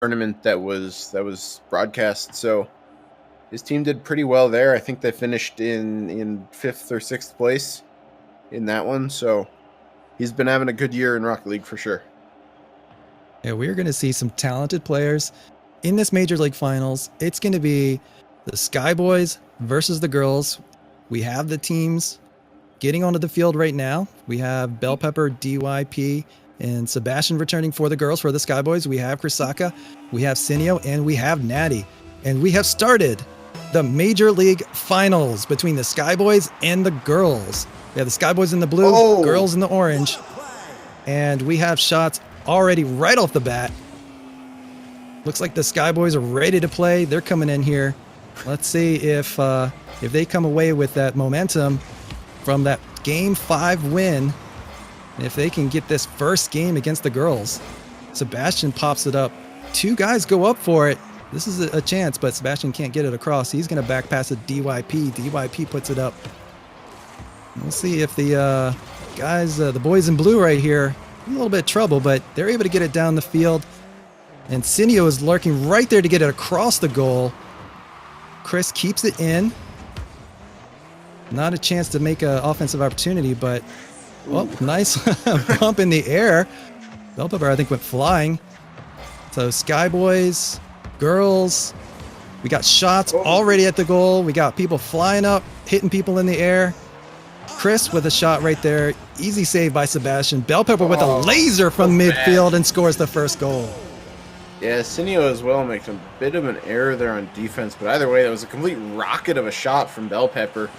tournament that was broadcast. So his team did pretty well there. I think they finished in 5th or 6th place in that one. So he's been having a good year in Rocket League for sure. Yeah, we're going to see some talented players in this Major League Finals. It's going to be the Skyboys versus the Girls. We have the teams getting onto the field right now. We have Bell Pepper, DYP, and Sebastian returning for the Girls. For the Skyboys, we have Krisaka, we have Sinio, and we have Natty. And we have started the Major League Finals between the Skyboys and the Girls. We have the Skyboys in the blue, Girls in the orange. And we have shots already right off the bat. Looks like the Skyboys are ready to play. They're coming in here. Let's see if they come away with that momentum from that Game 5 win. If they can get this first game against the Girls. Sebastian pops it up. 2 guys go up for it. This is a chance, but Sebastian can't get it across. He's going to back pass it DYP. DYP puts it up. We'll see if the guys, the boys in blue right here, a little bit of trouble, but they're able to get it down the field. And Sinio is lurking right there to get it across the goal. Chris keeps it in. Not a chance to make an offensive opportunity, but nice bump in the air. Bell Pepper, I think, went flying. So Skyboys, Girls, we got shots already at the goal. We got people flying up, hitting people in the air. Chris with a shot right there. Easy save by Sebastian. Bell Pepper with a laser from midfield and scores the first goal. Yeah, Sinio as well makes a bit of an error there on defense, but either way, that was a complete rocket of a shot from Bell Pepper.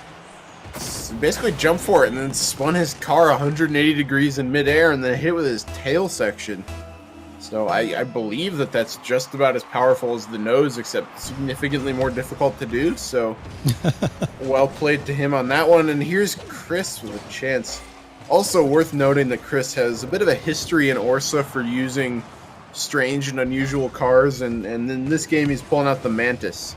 Basically jumped for it and then spun his car 180 degrees in midair and then hit with his tail section. So I believe that that's just about as powerful as the nose, except significantly more difficult to do. So well played to him on that one. And here's Chris with a chance. Also worth noting that Chris has a bit of a history in ORSA for using strange and unusual cars, and in this game he's pulling out the Mantis.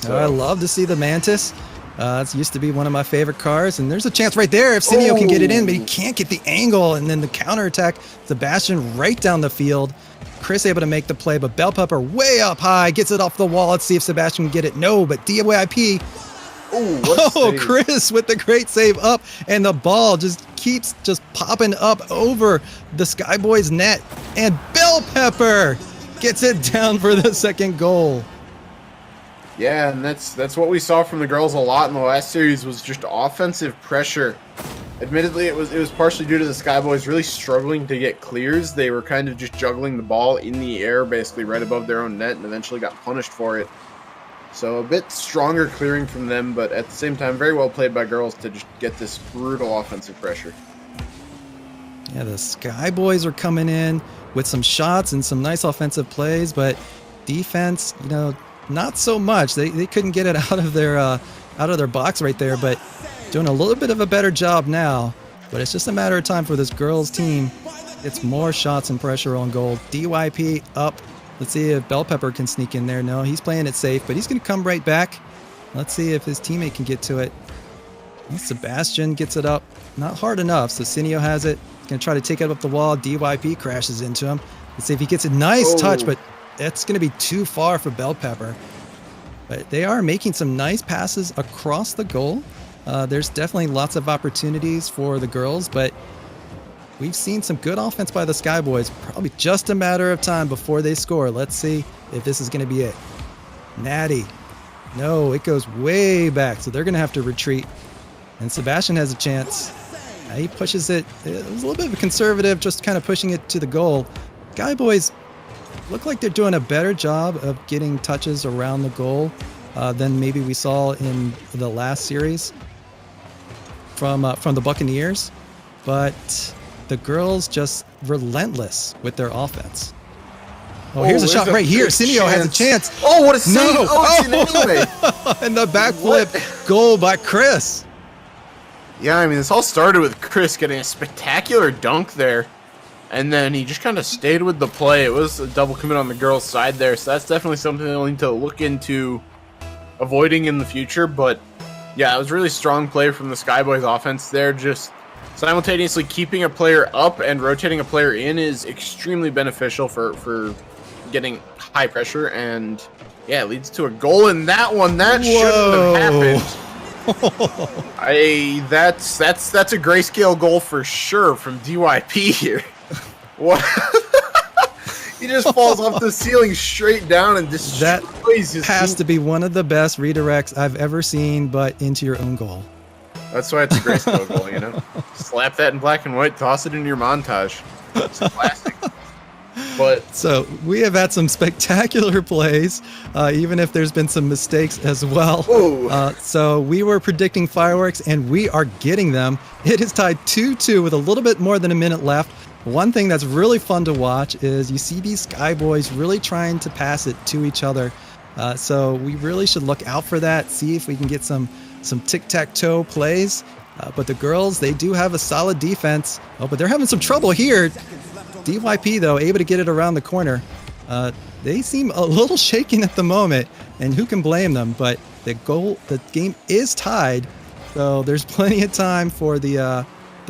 So I love to see the Mantis. It used to be one of my favorite cars, and there's a chance right there if Sinio can get it in, but he can't get the angle, and then the counterattack, Sebastian right down the field. Chris able to make the play, but Bell Pepper way up high, gets it off the wall. Let's see if Sebastian can get it. No, but DYP. Chris with the great save up, and the ball just keeps popping up over the Skyboys net, and Bell Pepper gets it down for the second goal. Yeah, and that's what we saw from the Girls a lot in the last series, was just offensive pressure. Admittedly, it was partially due to the Skyboys really struggling to get clears. They were kind of just juggling the ball in the air, basically right above their own net, and eventually got punished for it. So a bit stronger clearing from them, but at the same time, very well played by Girls to just get this brutal offensive pressure. Yeah, the Skyboys are coming in with some shots and some nice offensive plays, but defense, not so much. They couldn't get it out of their box right there, but doing a little bit of a better job now. But it's just a matter of time for this Girls team. It's more shots and pressure on goal. DYP up. Let's see if Bell Pepper can sneak in there. No, he's playing it safe, but he's going to come right back. Let's see if his teammate can get to it. And Sebastian gets it up. Not hard enough, so Sinio has it. He's going to try to take it up the wall. DYP crashes into him. Let's see if he gets a nice touch, but that's going to be too far for Bell Pepper. But they are making some nice passes across the goal. There's definitely lots of opportunities for the Girls, but we've seen some good offense by the Skyboys. Probably just a matter of time before they score. Let's see if this is going to be it. Natty. No, it goes way back, so they're going to have to retreat. And Sebastian has a chance. He pushes it. It was a little bit of a conservative, just kind of pushing it to the goal. Skyboys look like they're doing a better job of getting touches around the goal than maybe we saw in the last series from the Buccaneers. But the Girls just relentless with their offense. Here's a shot right here. Sinio has a chance. What a save! It's in anyway. And the backflip goal by Chris. Yeah, I mean, this all started with Chris getting a spectacular dunk there, and then he just kind of stayed with the play. It was a double commit on the Girls' side there, so that's definitely something they'll need to look into avoiding in the future. But yeah, it was really strong play from the Skyboys offense there. Just simultaneously keeping a player up and rotating a player in is extremely beneficial for getting high pressure, and yeah, it leads to a goal in that one. That shouldn't have happened. That's a grayscale goal for sure from DYP here. What? He just falls off the ceiling straight down and destroys his has team. to be one of the best redirects I've ever seen, but into your own goal. That's why it's a grayscale goal, you know? Slap that in black and white, toss it into your montage. It's classic. But so we have had some spectacular plays, even if there's been some mistakes as well. So we were predicting fireworks, and we are getting them. It is tied 2-2 with a little bit more than a minute left. One thing that's really fun to watch is you see these Sky Boys really trying to pass it to each other. So we really should look out for that, see if we can get some tic-tac-toe plays. But the girls, they do have a solid defense. Oh, but they're having some trouble here. DYP, though, able to get it around the corner. They seem a little shaken at the moment, and who can blame them? But the game is tied, so there's plenty of time for the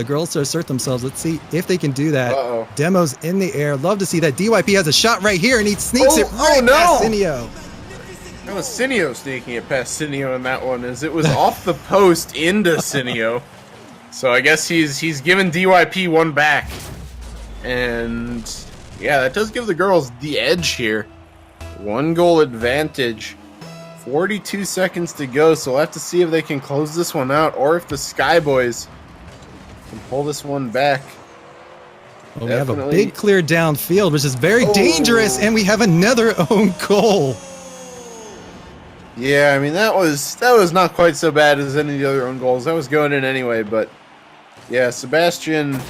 girls to assert themselves. Let's see if they can do that. Demo's in the air. Love to see that. DYP has a shot right here, and he sneaks it right past Cineo. That was Cineo sneaking it past Cineo in that one, as it was off the post into Cineo. So I guess he's given DYP one back. And yeah, that does give the girls the edge here. 1 goal advantage. 42 seconds to go, so we'll have to see if they can close this one out, or if the Sky Boys can pull this one back. Well, we have a big clear downfield, which is very dangerous, and we have another own goal. Yeah, I mean, that was not quite so bad as any of the other own goals. That was going in anyway, but yeah, Sebastian,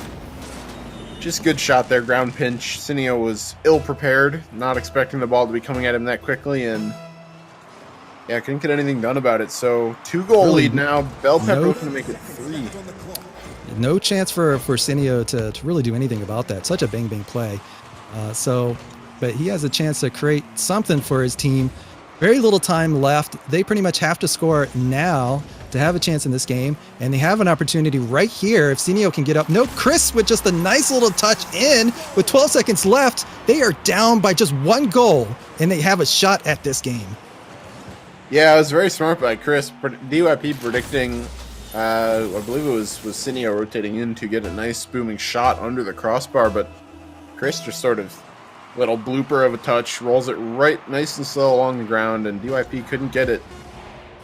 just good shot there, ground pinch. Cineo was ill-prepared, not expecting the ball to be coming at him that quickly, and yeah, couldn't get anything done about it. So 2-goal lead now. Bell Pepper looking to make it 3. No chance for Cineo to really do anything about that. Such a bang-bang play. But he has a chance to create something for his team. Very little time left. They pretty much have to score now to have a chance in this game, and they have an opportunity right here if Cineo can get up. No, Chris with just a nice little touch in with 12 seconds left. They are down by just 1 goal, and they have a shot at this game. Yeah, it was very smart by Chris. DYP predicting, I believe it was Cineo rotating in to get a nice booming shot under the crossbar, but Chris just sort of little blooper of a touch, rolls it right nice and slow along the ground, and DYP couldn't get it.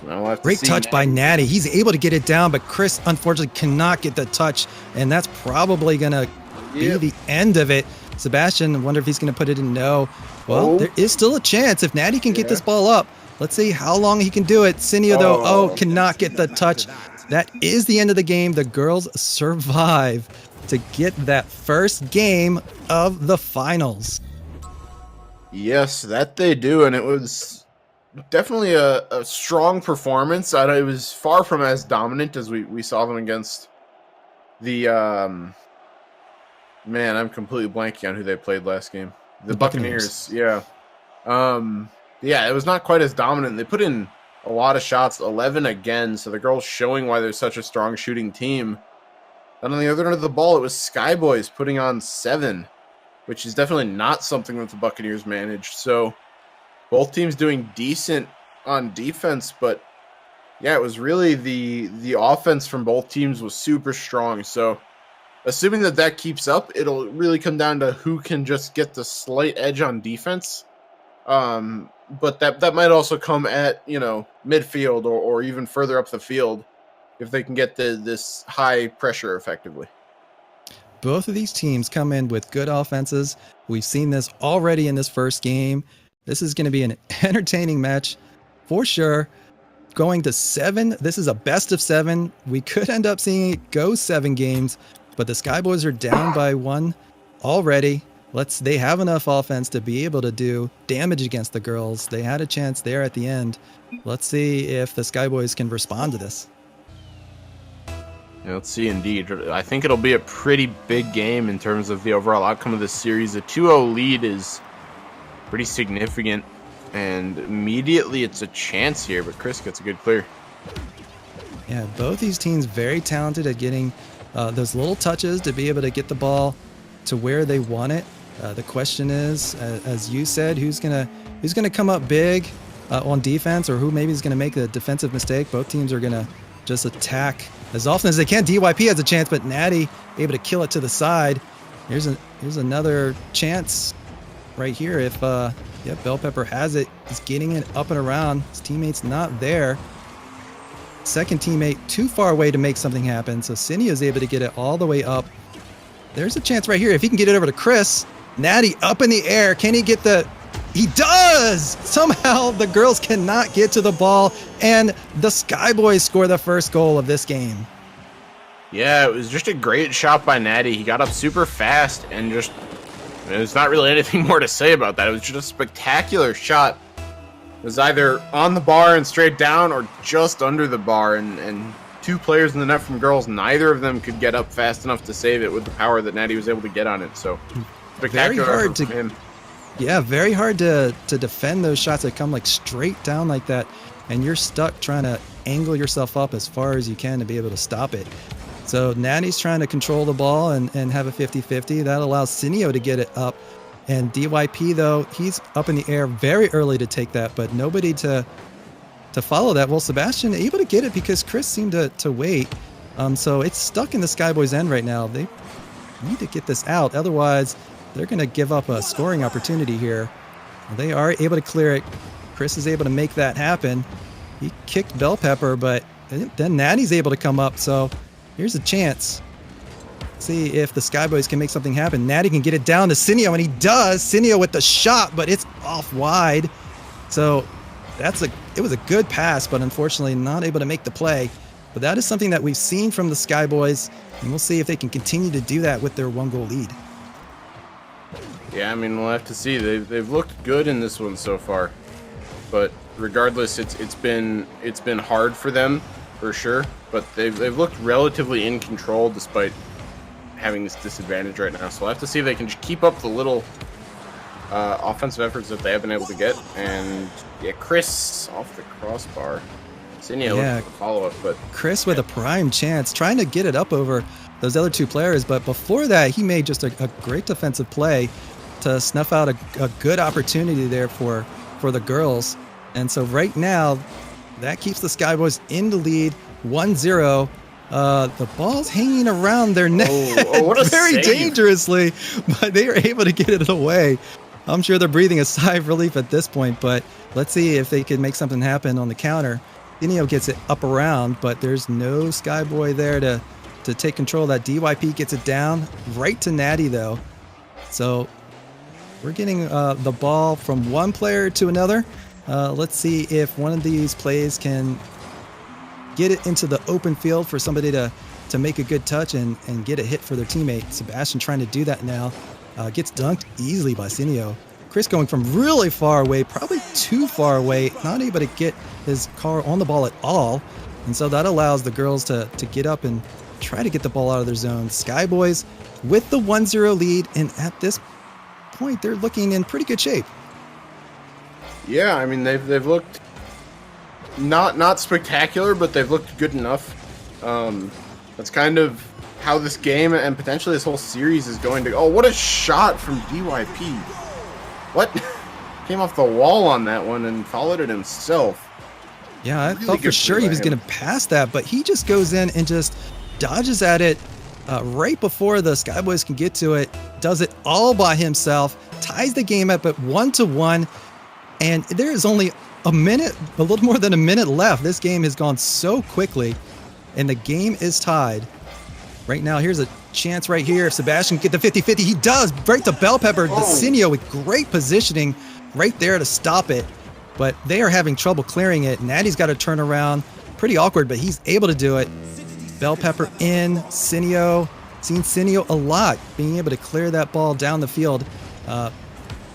We'll Great touch by Natty. He's able to get it down, but Chris unfortunately cannot get the touch, and that's probably going to be the end of it. Sebastian, I wonder if he's going to put it in. No. Well, there is still a chance if Natty can get this ball up. Let's see how long he can do it. Cineo, though, cannot get the touch. That is the end of the game. The girls survive to get that first game of the finals. Yes, that they do, and it was definitely a strong performance. It was far from as dominant as we saw them against the man, I'm completely blanking on who they played last game. The Buccaneers. Yeah. Yeah, it was not quite as dominant. They put in a lot of shots, 11 again, so the girls showing why they're such a strong shooting team. And on the other end of the ball, it was Sky Boys putting on 7. Which is definitely not something that the Buccaneers managed. So both teams doing decent on defense, but yeah, it was really the offense from both teams was super strong. So assuming that keeps up, it'll really come down to who can just get the slight edge on defense. But that might also come at, midfield or even further up the field if they can get this high pressure effectively. Both of these teams come in with good offenses. We've seen this already in this first game. This is going to be an entertaining match for sure. Going to 7. This is a best of 7. We could end up seeing it go 7 games, but the Sky Boys are down by 1 already. They have enough offense to be able to do damage against the girls. They had a chance there at the end. Let's see if the Sky Boys can respond to this. Yeah, let's see, indeed. I think it'll be a pretty big game in terms of the overall outcome of this series. A 2-0 lead is pretty significant, and immediately it's a chance here, but Chris gets a good clear. Yeah, both these teams very talented at getting those little touches to be able to get the ball to where they want it. The question is, as you said, who's gonna come up big on defense, or who maybe is gonna make a defensive mistake? Both teams are gonna just attack as often as they can. DYP has a chance, but Natty able to kill it to the side. Here's another chance right here. If Bell Pepper has it, he's getting it up and around. His teammate's not there. Second teammate too far away to make something happen, so Cineo is able to get it all the way up. There's a chance right here if he can get it over to Chris. Natty up in the air. Can he get the... He does! Somehow the girls cannot get to the ball, and the Skyboys score the first goal of this game. Yeah, it was just a great shot by Natty. He got up super fast, and just... there's not really anything more to say about that. It was just a spectacular shot. It was either on the bar and straight down, or just under the bar, and two players in the net from Girls, neither of them could get up fast enough to save it with the power that Natty was able to get on it. So, spectacular effort from him. Yeah, very hard to defend those shots that come like straight down like that, and you're stuck trying to angle yourself up as far as you can to be able to stop it. So Natty's trying to control the ball and have a 50-50. That allows Cineo to get it up. And DYP, though, he's up in the air very early to take that, but nobody to follow that. Well, Sebastian able to get it because Chris seemed to wait. So it's stuck in the Skyboys' end right now. They need to get this out. Otherwise, they're going to give up a scoring opportunity here. They are able to clear it. Chris is able to make that happen. He kicked Bell Pepper, but then Natty's able to come up. So here's a chance. See if the Skyboys can make something happen. Natty can get it down to Cineo, and he does. Cineo with the shot, but it's off wide. So it was a good pass, but unfortunately not able to make the play. But that is something that we've seen from the Skyboys, and we'll see if they can continue to do that with their 1-goal lead. Yeah, I mean, we'll have to see. They've looked good in this one so far, but regardless, it's been hard for them for sure. But they've looked relatively in control despite having this disadvantage right now. So we'll have to see if they can just keep up the little offensive efforts that they have been able to get. And yeah, Chris off the crossbar. Cineo with the follow-up, but Chris with a prime chance, trying to get it up over those other two players. But before that, he made just a great defensive play to snuff out a good opportunity there for the Girls. And so right now, that keeps the Skyboys in the lead, 1-0. The ball's hanging around their neck what a very save. Dangerously, but they are able to get it away. I'm sure they're breathing a sigh of relief at this point, but let's see if they can make something happen on the counter. Cineo gets it up around, but there's no Skyboy there to take control of that. DYP gets it down right to Natty, though. So we're getting the ball from one player to another. Let's see if one of these plays can get it into the open field for somebody to make a good touch and get a hit for their teammate. Sebastian trying to do that now. Gets dunked easily by Cineo. Chris going from really far away, probably too far away, not able to get his car on the ball at all. And so that allows the Girls to get up and try to get the ball out of their zone. Skyboys with the 1-0 lead, and at this point, they're looking in pretty good shape. Yeah, I mean, they've looked not spectacular, but they've looked good enough. That's kind of how this game and potentially this whole series is going to go. Oh, what a shot from DYP. What? Came off the wall on that one and followed it himself. Yeah, I thought for sure he was going to pass that, but he just goes in and just dodges at it right before the Skyboys can get to it. Does it all by himself. Ties the game up at 1-1. And there is only a little more than a minute left. This game has gone so quickly, and the game is tied. Right now, here's a chance right here. If Sebastian can get the 50-50, he does. Right to Bell Pepper. The Cineo with great positioning right there to stop it. But they are having trouble clearing it. Natty's got to turn around. Pretty awkward, but he's able to do it. Bell Pepper in. Cineo. Seen Cineo a lot, being able to clear that ball down the field.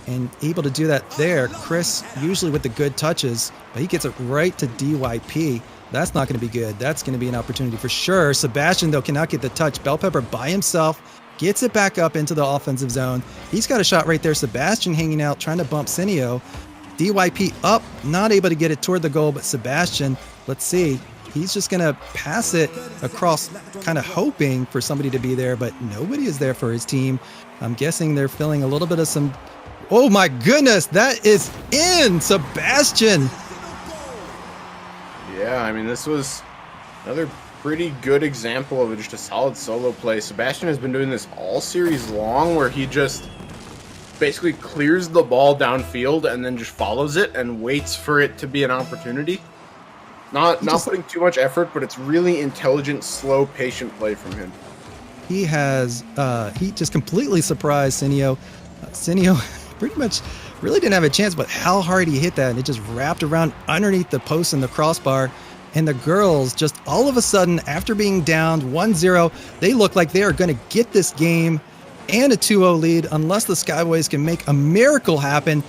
And able to do that there. Chris usually with the good touches, but he gets it right to DYP. That's not going to be good. That's going to be an opportunity for sure. Sebastian, though, cannot get the touch. Bell Pepper by himself gets it back up into the offensive zone. He's got a shot right there. Sebastian hanging out, trying to bump Cineo. DYP up, not able to get it toward the goal, but Sebastian, let's see. He's just going to pass it across, kind of hoping for somebody to be there, but nobody is there for his team. I'm guessing they're feeling a little bit of some... Oh my goodness, that is in! Sebastian! Yeah, I mean, this was another pretty good example of just a solid solo play. Sebastian has been doing this all series long, where he just basically clears the ball downfield and then just follows it and waits for it to be an opportunity. Not putting too much effort, but it's really intelligent, slow, patient play from him. He just completely surprised Sinio. Sinio pretty much really didn't have a chance, but how hard he hit that, and it just wrapped around underneath the post and the crossbar. And the girls just all of a sudden, after being downed 1-0, they look like they are going to get this game and a 2-0 lead unless the Skyboys can make a miracle happen.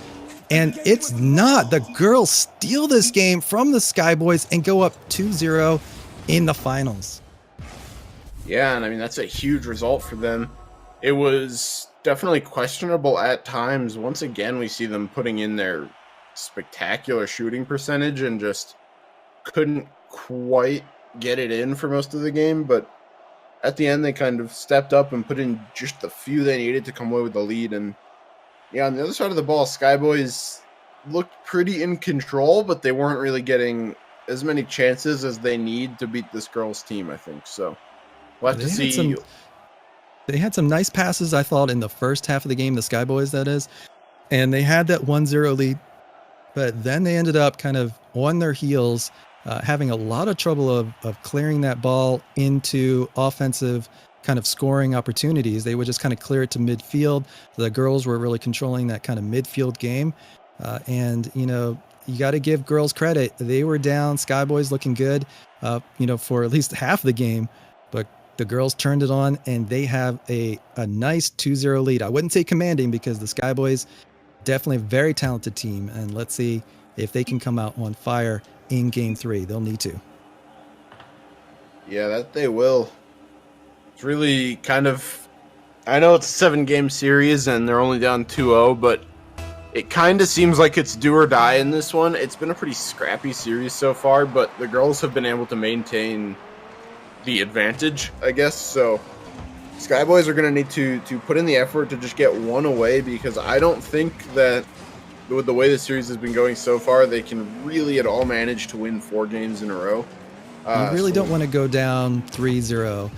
And it's not. The girls steal this game from the Skyboys and go up 2-0 in the finals. Yeah, and I mean, that's a huge result for them. It was definitely questionable at times. Once again, we see them putting in their spectacular shooting percentage and just couldn't quite get it in for most of the game. But at the end, they kind of stepped up and put in just the few they needed to come away with the lead. And yeah, on the other side of the ball, Skyboys looked pretty in control, but they weren't really getting as many chances as they need to beat this girls' team, I think. So we'll have to see. They had some nice passes, I thought, in the first half of the game, the Skyboys, that is. And they had that 1-0 lead. But then they ended up kind of on their heels, having a lot of trouble of clearing that ball into offensive kind of scoring opportunities. They would just kind of clear it to midfield. The girls were really controlling that kind of midfield game. And, you know, you got to give girls credit. They were down, Skyboys looking good, for at least half the game. But the girls turned it on, and they have a nice 2-0 lead. I wouldn't say commanding, because the Skyboys, definitely a very talented team. And let's see if they can come out on fire in Game 3. They'll need to. Yeah, that they will. It's really kind of... I know it's a 7-game series, and they're only down 2-0, but it kind of seems like it's do or die in this one. It's been a pretty scrappy series so far, but the girls have been able to maintain the advantage, I guess. So Skyboys are going to need to put in the effort to just get one away, because I don't think that with the way the series has been going so far, they can really at all manage to win 4 games in a row. You really don't want to go down 3-0.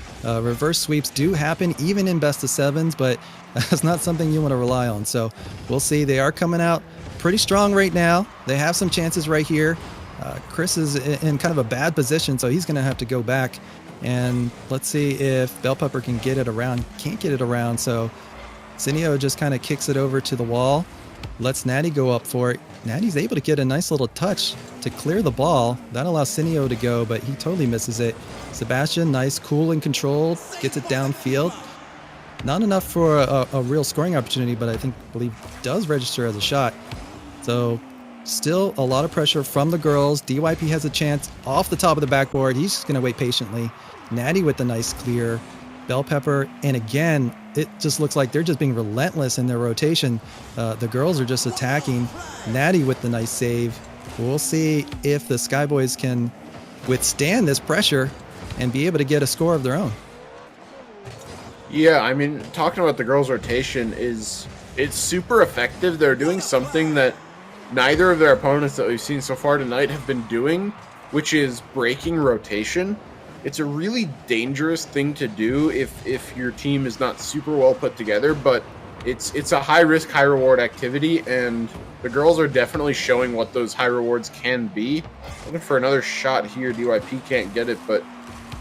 Reverse sweeps do happen even in best of 7s, but that's not something you want to rely on. So we'll see. They are coming out pretty strong right now. They have some chances right here. Chris is in kind of a bad position, so he's going to have to go back. And let's see if Bell Pepper can get it around. Can't get it around, so Sinio just kind of kicks it over to the wall. Lets Natty go up for it. Natty's able to get a nice little touch to clear the ball. That allows Sinio to go, but he totally misses it. Sebastian, nice, cool and controlled. Gets it downfield. Not enough for a real scoring opportunity, but I believe does register as a shot. So still a lot of pressure from the girls. DYP has a chance off the top of the backboard. He's just going to wait patiently. Natty with the nice clear. Bell Pepper, and again, it just looks like they're just being relentless in their rotation. The girls are just attacking. Natty with the nice save. We'll see if the Skyboys can withstand this pressure and be able to get a score of their own. Yeah, I mean, talking about the girls' rotation it's super effective. They're doing something that neither of their opponents that we've seen so far tonight have been doing, which is breaking rotation. It's a really dangerous thing to do if your team is not super well put together, but it's a high-risk, high-reward activity, and the girls are definitely showing what those high rewards can be. Looking for another shot here. DYP can't get it, but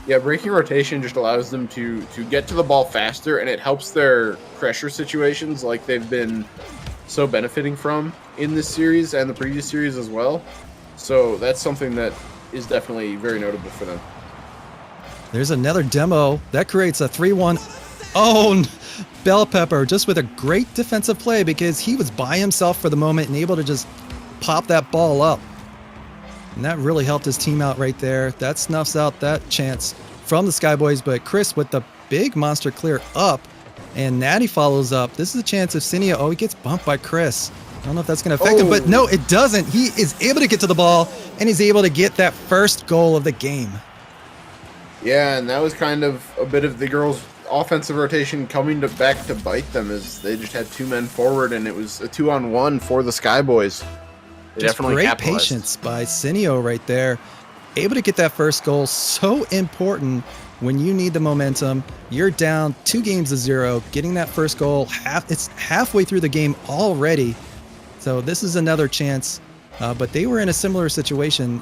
yeah, breaking rotation just allows them to get to the ball faster, and it helps their pressure situations like they've been so benefiting from in this series and the previous series as well. So that's something that is definitely very notable for them. There's another demo. That creates a 3-1 own. Bell Pepper just with a great defensive play, because he was by himself for the moment and able to just pop that ball up. And that really helped his team out right there. That snuffs out that chance from the Skyboys, but Chris with the big monster clear up, and Natty follows up. This is a chance of Sinio. Oh, he gets bumped by Chris. I don't know if that's going to affect him, but no, it doesn't. He is able to get to the ball and he's able to get that first goal of the game. Yeah, and that was kind of a bit of the girls' offensive rotation coming back to bite them, as they just had 2 men forward, and it was a 2-on-1 for the Skyboys. They Just definitely great capitalized. patience by Cineo right there. Able to get that first goal, so important when you need the momentum. You're down 2-0, getting that first goal. It's halfway through the game already. So this is another chance. But they were in a similar situation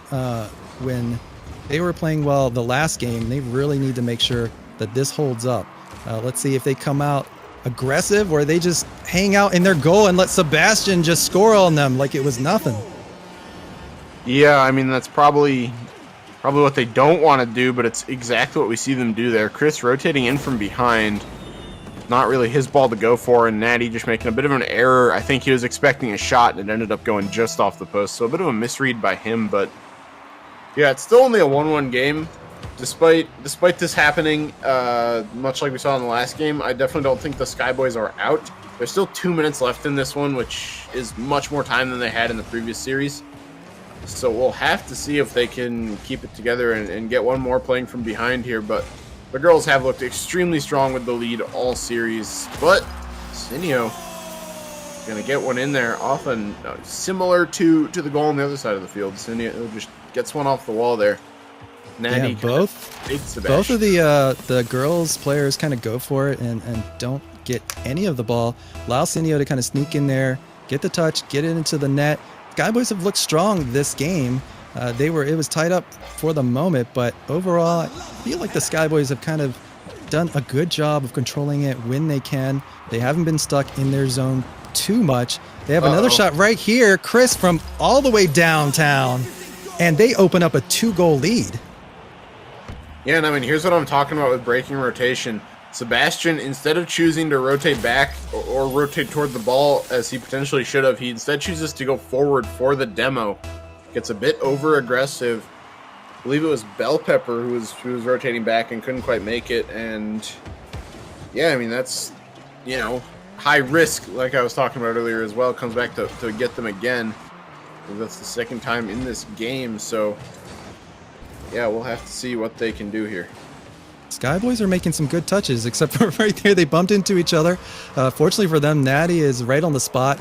when they were playing well the last game. They really need to make sure that this holds up. Let's see if they come out aggressive or they just hang out in their goal and let Sebastian just score on them like it was nothing. Yeah, I mean, that's probably what they don't want to do, but it's exactly what we see them do there. Chris rotating in from behind. Not really his ball to go for, and Natty just making a bit of an error. I think he was expecting a shot, and it ended up going just off the post. So a bit of a misread by him, but yeah, it's still only a 1-1 game. Despite this happening, much like we saw in the last game, I definitely don't think the Skyboys are out. There's still 2 minutes left in this one, which is much more time than they had in the previous series. So we'll have to see if they can keep it together and get one more playing from behind here, but the girls have looked extremely strong with the lead all series, but Cineo gonna get one in there, often similar to the goal on the other side of the field. Cineo just gets one off the wall there. Natty both of the girls players kind of go for it and don't get any of the ball. Allow Cineo to kind of sneak in there, get the touch, get it into the net. Skyboys have looked strong this game. It was tied up for the moment, but overall, I feel like the Skyboys have kind of done a good job of controlling it when they can. They haven't been stuck in their zone too much. They have another shot right here, Chris from all the way downtown, and they open up a 2-goal lead. Yeah, and I mean, here's what I'm talking about with breaking rotation. Sebastian, instead of choosing to rotate back or rotate toward the ball as he potentially should have, he instead chooses to go forward for the demo. Gets a bit over aggressive. I believe it was Bell Pepper who was rotating back and couldn't quite make it. And yeah, I mean, that's, high risk, like I was talking about earlier as well. Comes back to get them again. That's the second time in this game. So yeah, we'll have to see what they can do here. Skyboys are making some good touches, except for right there they bumped into each other. Fortunately for them, Natty is right on the spot,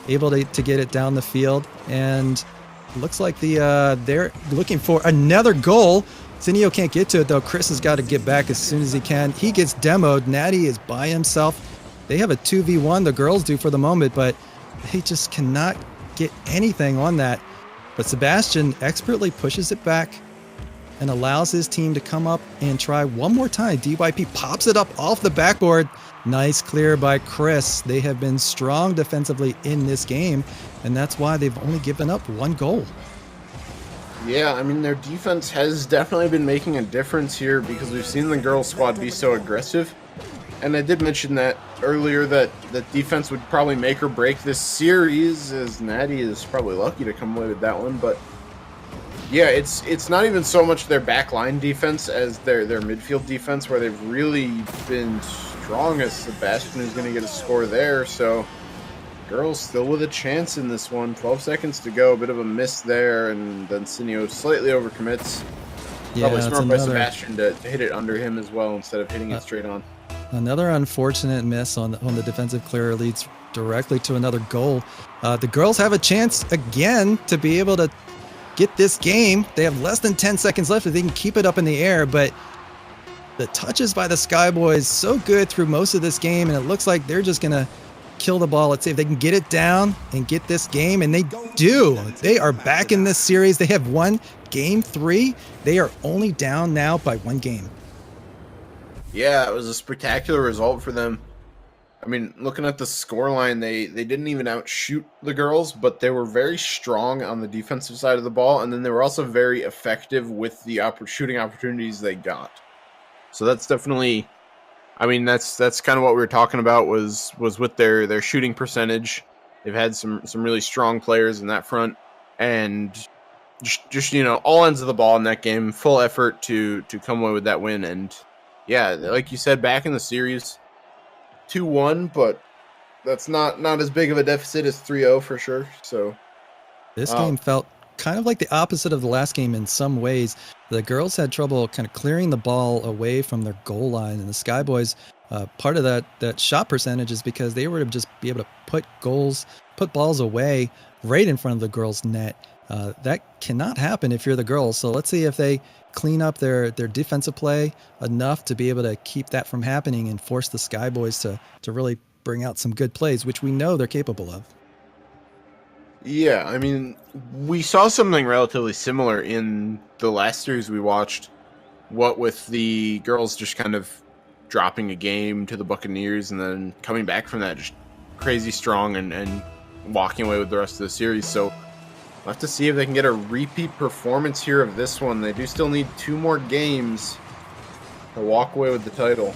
able to get it down the field, and looks like they're looking for another goal. Cineo can't get to it though. Chris has got to get back as soon as he can. He gets demoed. Natty is by himself. They have a 2v1, the girls do for the moment, but they just cannot get anything on that. But Sebastian expertly pushes it back and allows his team to come up and try one more time. DYP pops it up off the backboard. Nice clear by Chris. They have been strong defensively in this game, and that's why they've only given up 1 goal. Yeah, I mean, their defense has definitely been making a difference here because we've seen the girls squad be so aggressive. And I did mention that earlier that defense would probably make or break this series, as Natty is probably lucky to come away with that one, but yeah, it's not even so much their backline defense as their midfield defense, where they've really been strong, as Sebastian is going to get a score there. So girls still with a chance in this one. 12 seconds to go. A bit of a miss there, and then Cineo slightly overcommits. Yeah, probably smart by Sebastian to hit it under him as well instead of hitting it straight on. Another unfortunate miss on the defensive clear leads directly to another goal. The girls have a chance again to be able to get this game. They have less than 10 seconds left if they can keep it up in the air, but the touches by the Skyboys so good through most of this game, and it looks like they're just gonna kill the ball. Let's see if they can get it down and get this game, and they do. They are back in this series. They have won game 3. They are only down now by 1 game. Yeah, it was a spectacular result for them. I mean, looking at the scoreline, they didn't even outshoot the girls, but they were very strong on the defensive side of the ball, and then they were also very effective with the shooting opportunities they got. So that's definitely, I mean, that's kind of what we were talking about was with their shooting percentage. They've had some really strong players in that front, and just all ends of the ball in that game, full effort to come away with that win. And yeah, like you said, back in the series, 2-1, but that's not as big of a deficit as 3-0 for sure. So this game felt kind of like the opposite of the last game in some ways. The girls had trouble kind of clearing the ball away from their goal line, and the Skyboys, part of that shot percentage is because they were to just be able to put balls away right in front of the girls' net. That cannot happen if you're the girls. So let's see if they clean up their defensive play enough to be able to keep that from happening and force the Skyboys to really bring out some good plays, which we know they're capable of. Yeah, I mean, we saw something relatively similar in the last series we watched. What with the girls just kind of dropping a game to the Buccaneers and then coming back from that just crazy strong and walking away with the rest of the series. So we'll have to see if they can get a repeat performance here of this one. They do still need 2 more games to walk away with the title.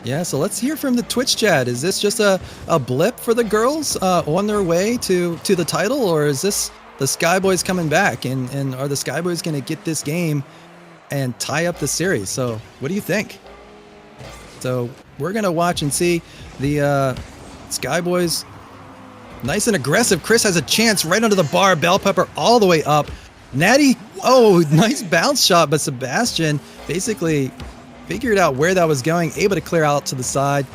Yeah, so let's hear from the Twitch chat. Is this just a blip for the girls on their way to the title, or is this the Skyboys coming back? And are the Skyboys going to get this game and tie up the series? So what do you think? So we're going to watch and see the Skyboys. Nice and aggressive. Chris has a chance right under the bar. Bell Pepper all the way up. Natty, nice bounce shot, but Sebastian basically figured out where that was going, able to clear out to the side.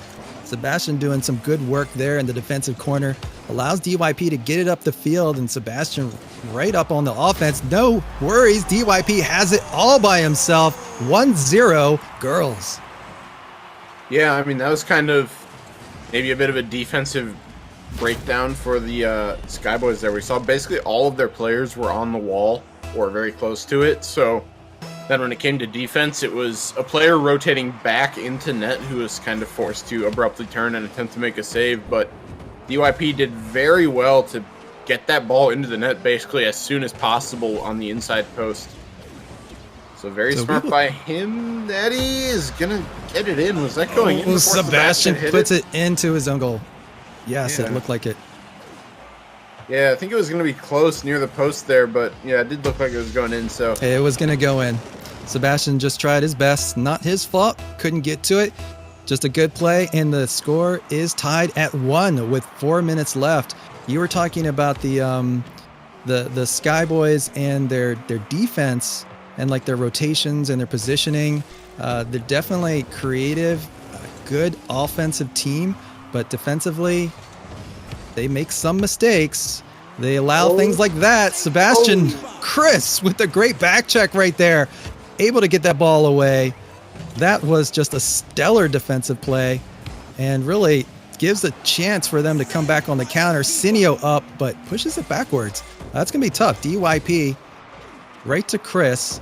Sebastian doing some good work there in the defensive corner. Allows DYP to get it up the field, and Sebastian right up on the offense. No worries. DYP has it all by himself. 1-0 Girls. Yeah, I mean, that was kind of maybe a bit of a defensive breakdown for the Skyboys there. We saw basically all of their players were on the wall or very close to it. So then when it came to defense, it was a player rotating back into net who was kind of forced to abruptly turn and attempt to make a save. But DYP did very well to get that ball into the net basically as soon as possible on the inside post. So very smart by him. Natty is going to get it in. Was that going in? Sebastian puts it into his own goal. Yes, yeah. It looked like it. Yeah, I think it was going to be close near the post there, but yeah, it did look like it was going in. So it was going to go in. Sebastian just tried his best. Not his fault. Couldn't get to it. Just a good play, and the score is tied at 1 with 4 minutes left. You were talking about the Skyboys and their defense and like their rotations and their positioning. They're definitely creative, good offensive team, but defensively, they make some mistakes. They allow things like that. Sebastian, Chris with a great back check right there, able to get that ball away. That was just a stellar defensive play and really gives a chance for them to come back on the counter. Sinio up, but pushes it backwards. That's going to be tough. DYP right to Chris.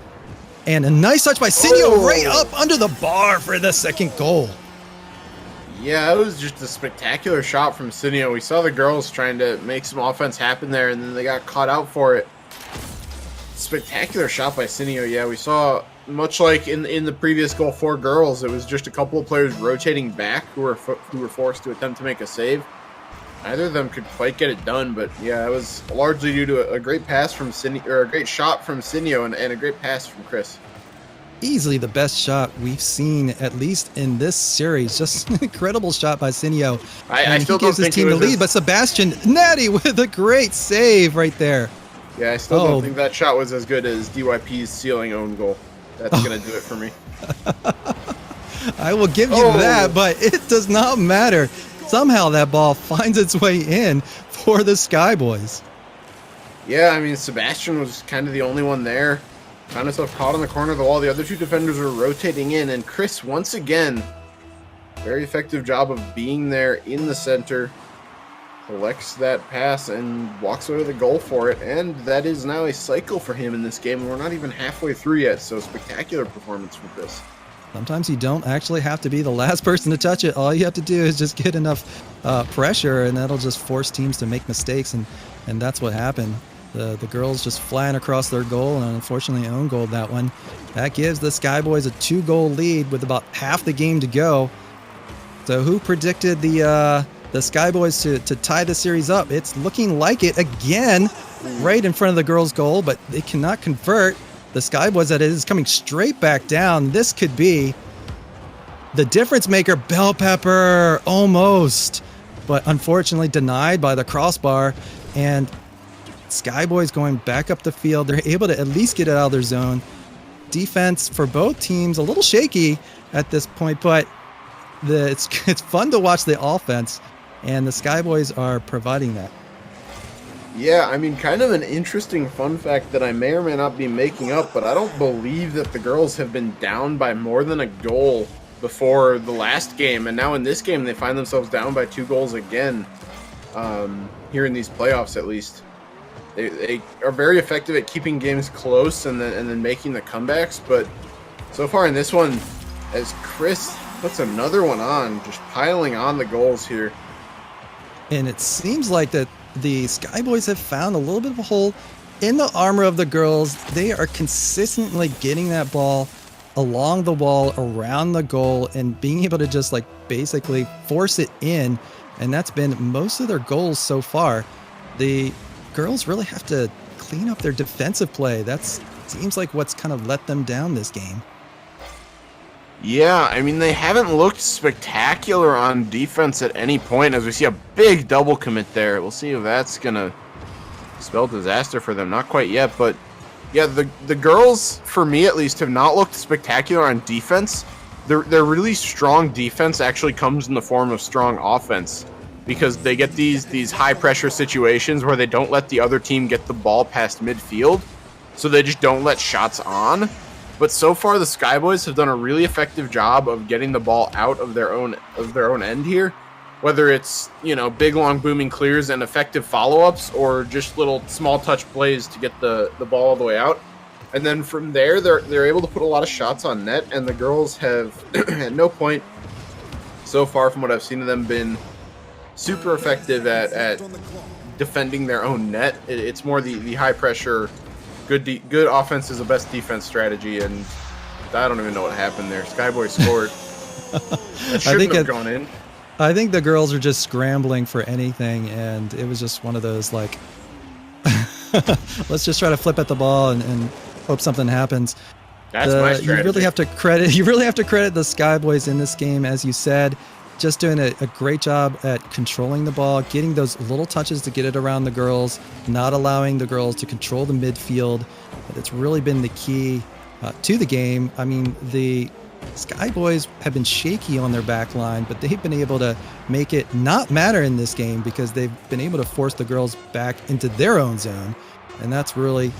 And a nice touch by Sinio right up under the bar for the second goal. Yeah, it was just a spectacular shot from Sinio. We saw the girls trying to make some offense happen there, and then they got caught out for it. Spectacular shot by Sinio. Yeah, we saw, much like in the previous goal for Girls, it was just a couple of players rotating back who were forced to attempt to make a save. Neither of them could quite get it done, but yeah, it was largely due to a great pass from Sinio, or a great shot from Sinio, and a great pass from Chris. Easily the best shot we've seen, at least in this series. Just an incredible shot by Sinio. I still he gives his team the lead, but Sebastian Natty with a great save right there. Yeah, I still don't think that shot was as good as DYP's ceiling own goal. That's going to do it for me. I will give you that, but it does not matter. Somehow that ball finds its way in for the Skyboys. Yeah, I mean, Sebastian was kind of the only one there. Found himself caught on the corner of the wall. The other two defenders were rotating in, and Chris, once again, very effective job of being there in the center. Collects that pass and walks away with a goal for it, and that is now a cycle for him in this game, and we're not even halfway through yet, so spectacular performance from Chris. Sometimes you don't actually have to be the last person to touch it. All you have to do is just get enough pressure, and that'll just force teams to make mistakes, and that's what happened. The girls just flying across their goal, and unfortunately own goal that one. That gives the Skyboys a 2-goal lead with about half the game to go. So who predicted the Skyboys to tie the series up? It's looking like it again, right in front of the girls' goal, but they cannot convert. The Skyboys, that is, coming straight back down. This could be the difference maker. Bell Pepper, almost, but unfortunately denied by the crossbar. And Sky Boys going back up the field. They're able to at least get it out of their zone. Defense for both teams a little shaky at this point, but it's fun to watch the offense, and the Sky Boys are providing that. Yeah, I mean, kind of an interesting fun fact that I may or may not be making up, but I don't believe that the girls have been down by more than a goal before the last game, and now in this game they find themselves down by 2 goals again, here in these playoffs at least. They are very effective at keeping games close and then making the comebacks, but so far in this one, as Chris puts another one on, just piling on the goals here. And it seems like that the Sky Boys have found a little bit of a hole in the armor of the girls. They are consistently getting that ball along the wall, around the goal, and being able to just like basically force it in. And that's been most of their goals so far. The girls really have to clean up their defensive play. That seems like what's kind of let them down this game. Yeah, I mean, they haven't looked spectacular on defense at any point, as we see a big double commit there. We'll see if that's going to spell disaster for them. Not quite yet, but yeah, the girls, for me at least, have not looked spectacular on defense. Their really strong defense actually comes in the form of strong offense, because they get these high-pressure situations where they don't let the other team get the ball past midfield, so they just don't let shots on. But so far, the Sky Boys have done a really effective job of getting the ball out of their own end here, whether it's, you know, big, long, booming clears and effective follow-ups, or just little small touch plays to get the ball all the way out. And then from there, they're able to put a lot of shots on net, and the girls have at no point so far from what I've seen of them been super effective at defending their own net. It's more the high pressure. Good offense is the best defense strategy, and I don't even know what happened there. Skyboy scored. That shouldn't have gone in. I think the girls are just scrambling for anything, and it was just one of those, like, let's just try to flip at the ball and hope something happens. That's my strategy. You really have to credit the Sky Boys in this game, as you said. Just doing a great job at controlling the ball, getting those little touches to get it around the girls, not allowing the girls to control the midfield. It's really been the key to the game. I mean, the Sky Boys have been shaky on their back line, but they've been able to make it not matter in this game because they've been able to force the girls back into their own zone. And that's really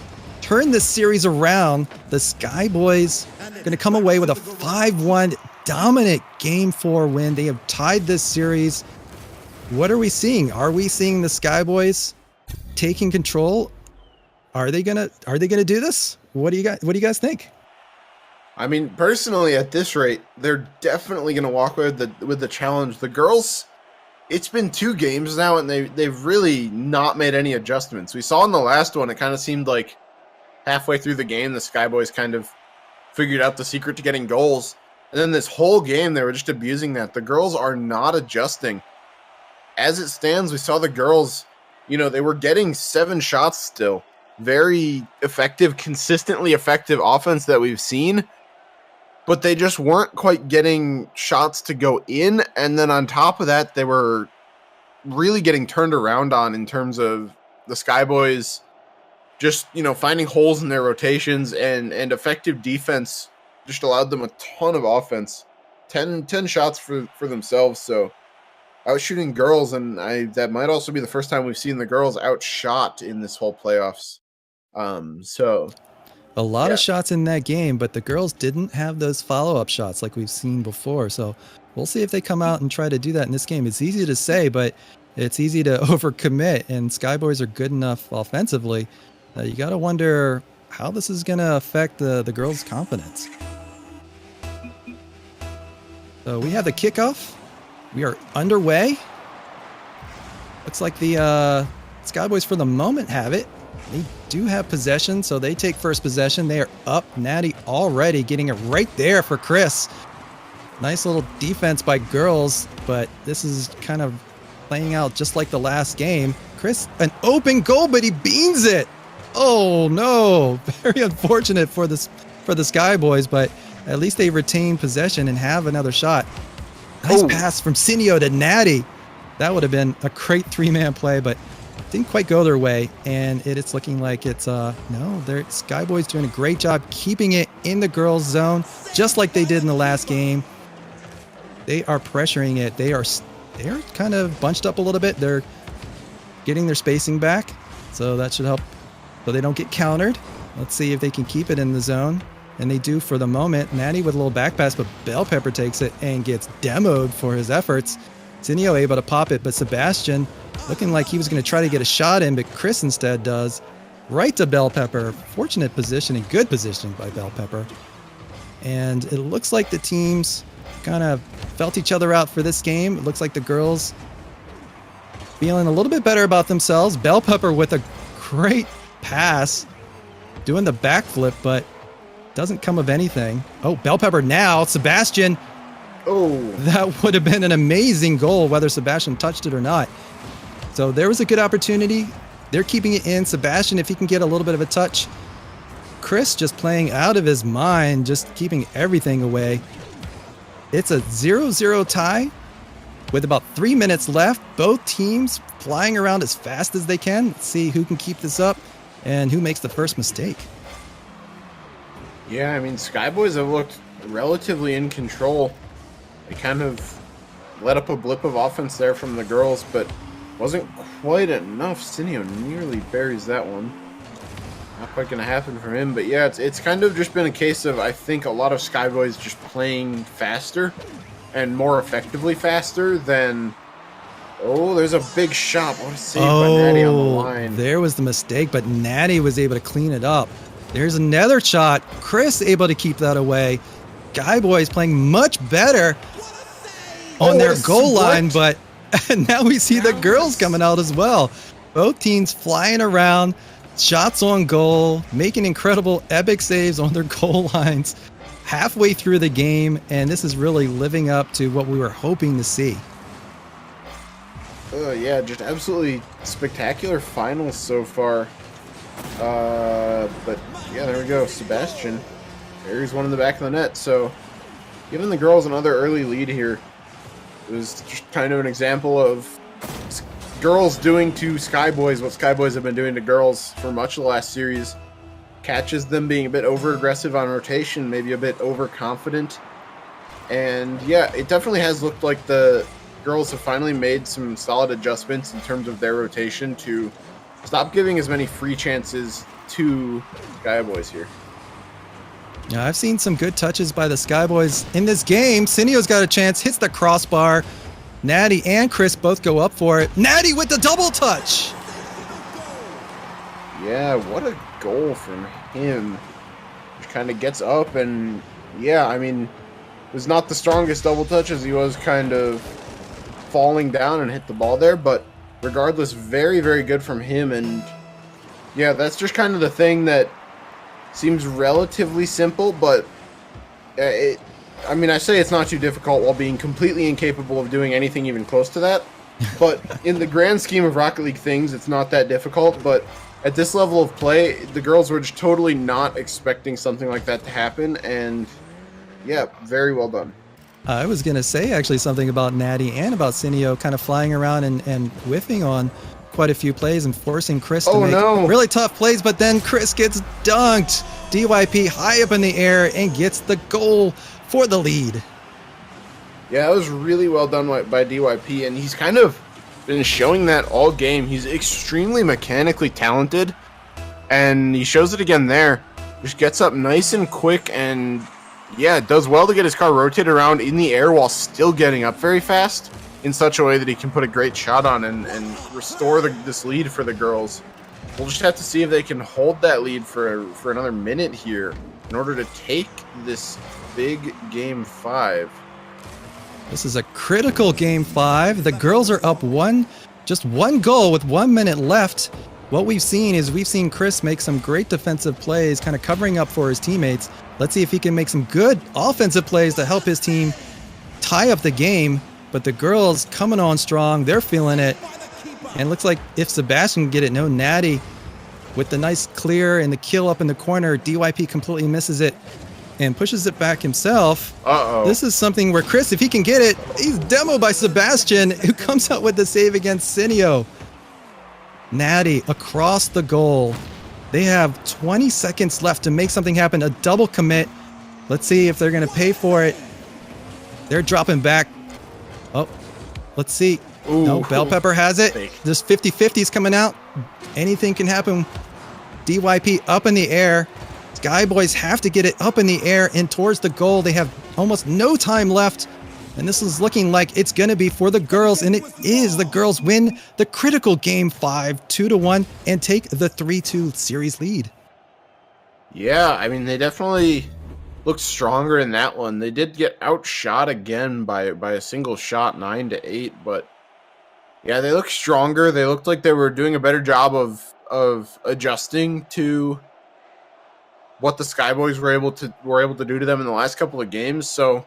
turned this series around. The Sky Boys are going to come away with a 5-1 dominant Game 4 win. They have tied this series. What are we seeing? Are we seeing the Sky Boys taking control? Are they gonna do this? What do you guys think? I mean, personally, at this rate, they're definitely gonna walk away with the challenge. The girls, it's been 2 games now, and they've really not made any adjustments. We saw in the last one, it kind of seemed like halfway through the game, the Sky Boys kind of figured out the secret to getting goals. And then this whole game, they were just abusing that. The girls are not adjusting. As it stands, we saw the girls, you know, they were getting 7 shots still. Very effective, consistently effective offense that we've seen. But they just weren't quite getting shots to go in. And then on top of that, they were really getting turned around on in terms of the Sky Boys just, you know, finding holes in their rotations, and effective defense just allowed them a ton of offense. 10 shots for themselves. So I was shooting girls, and that might also be the first time we've seen the girls outshot in this whole playoffs. So a lot of shots in that game, but the girls didn't have those follow-up shots like we've seen before. So we'll see if they come out and try to do that in this game. It's easy to say, but it's easy to overcommit, and Sky Boys are good enough offensively. You got to wonder how this is going to affect the girls' confidence. So we have the kickoff. We are underway. Looks like the Sky Boys for the moment have it. They do have possession, so they take first possession. They are up. Natty already getting it right there for Chris. Nice little defense by Girls, but this is kind of playing out just like the last game. Chris, an open goal, but he beans it. Oh no, very unfortunate for the Sky Boys, but at least they retain possession and have another shot. Nice pass from Sinio to Natty. That would have been a great 3-man play, but didn't quite go their way, and it's looking like it's no, Skyboys doing a great job keeping it in the girls' zone, just like they did in the last game. They are pressuring it. They're kind of bunched up a little bit. They're getting their spacing back, so that should help so they don't get countered. Let's see if they can keep it in the zone, and they do for the moment. Natty with a little back pass, but Bell Pepper takes it and gets demoed for his efforts. Sinio able to pop it, but Sebastian looking like he was going to try to get a shot in, but Chris instead does. Right to Bell Pepper. Fortunate position and good positioning by Bell Pepper. And it looks like the teams kind of felt each other out for this game. It looks like the girls feeling a little bit better about themselves. Bell Pepper with a great pass, doing the backflip, but doesn't come of anything. Oh, Bell Pepper now. Sebastian. Oh, That would have been an amazing goal, whether Sebastian touched it or not. So there was a good opportunity. They're keeping it in. Sebastian, if he can get a little bit of a touch. Chris just playing out of his mind, just keeping everything away. It's a 0-0 tie with about 3 minutes left. Both teams flying around as fast as they can. Let's see who can keep this up and who makes the first mistake. yeah, I mean, Skyboys have looked relatively in control. They kind of let up a blip of offense there from the girls, but wasn't quite enough. Sinio nearly buries that one. Not quite going to happen for him, but yeah, it's kind of just been a case of, I think, a lot of Skyboys just playing faster and more effectively faster than... Oh, there's a big shot. What a save by Natty on the line. There was the mistake, but Natty was able to clean it up. There's another shot. Chris able to keep that away. Skyboys playing much better on their goal line, but now we see the girls coming out as well. Both teams flying around, shots on goal, making incredible epic saves on their goal lines halfway through the game, and this is really living up to what we were hoping to see. Yeah, just absolutely spectacular finals so far. But yeah, there we go. Sebastian buries one in the back of the net. So giving the girls another early lead here. It was just kind of an example of girls doing to Skyboys what Skyboys have been doing to girls for much of the last series. Catches them being a bit over-aggressive on rotation, maybe a bit overconfident. And yeah, it definitely has looked like the girls have finally made some solid adjustments in terms of their rotation to stop giving as many free chances to Skyboys here. Yeah, I've seen some good touches by the Skyboys in this game. Sinio's got a chance, hits the crossbar. Natty and Chris both go up for it. Natty with the double touch. Yeah, what a goal from him. Just kind of gets up and, yeah, I mean, it was not the strongest double touch as he was kind of falling down and hit the ball there, but regardless, very, very good from him. And, yeah, that's just kind of the thing that seems relatively simple, but I mean, I say it's not too difficult while being completely incapable of doing anything even close to that. But in the grand scheme of Rocket League things, it's not that difficult. But at this level of play, the girls were just totally not expecting something like that to happen. And yeah, very well done. I was going to say actually something about Natty and about Sinio kind of flying around and whiffing on quite a few plays and forcing Chris to make really tough plays, but then Chris gets dunked. DYP high up in the air and gets the goal for the lead. Yeah, that was really well done by DYP, and he's kind of been showing that all game. He's extremely mechanically talented, and he shows it again there. Just gets up nice and quick, and yeah, does well to get his car rotated around in the air while still getting up very fast in such a way that he can put a great shot on and restore this lead for the girls. We'll just have to see if they can hold that lead for another minute here in order to take this big Game 5. This is a critical Game 5. The girls are up just one goal with 1 minute left. What we've seen Chris make some great defensive plays, kind of covering up for his teammates. Let's see if he can make some good offensive plays to help his team tie up the game. But the girls coming on strong. They're feeling it. And it looks like if Sebastian can get it, no Natty with the nice clear and the kill up in the corner. DYP completely misses it and pushes it back himself. Uh-oh. This is something where Chris, if he can get it, he's demoed by Sebastian, who comes out with the save against Sinio. Natty across the goal. They have 20 seconds left to make something happen. A double commit. Let's see if they're going to pay for it. They're dropping back. Oh, let's see. Ooh, no, Bell Pepper has it. Fake. This 50-50 is coming out. Anything can happen. DYP up in the air. Sky Boys have to get it up in the air and towards the goal. They have almost no time left. And this is looking like it's going to be for the girls. And it is. The girls win the critical game 5, 2-1, and take the 3-2 series lead. Yeah, I mean, they definitely looked stronger in that one. They did get outshot again by a single shot, 9-8, but yeah, they looked stronger. They looked like they were doing a better job of adjusting to what the Sky Boys were able to do to them in the last couple of games. So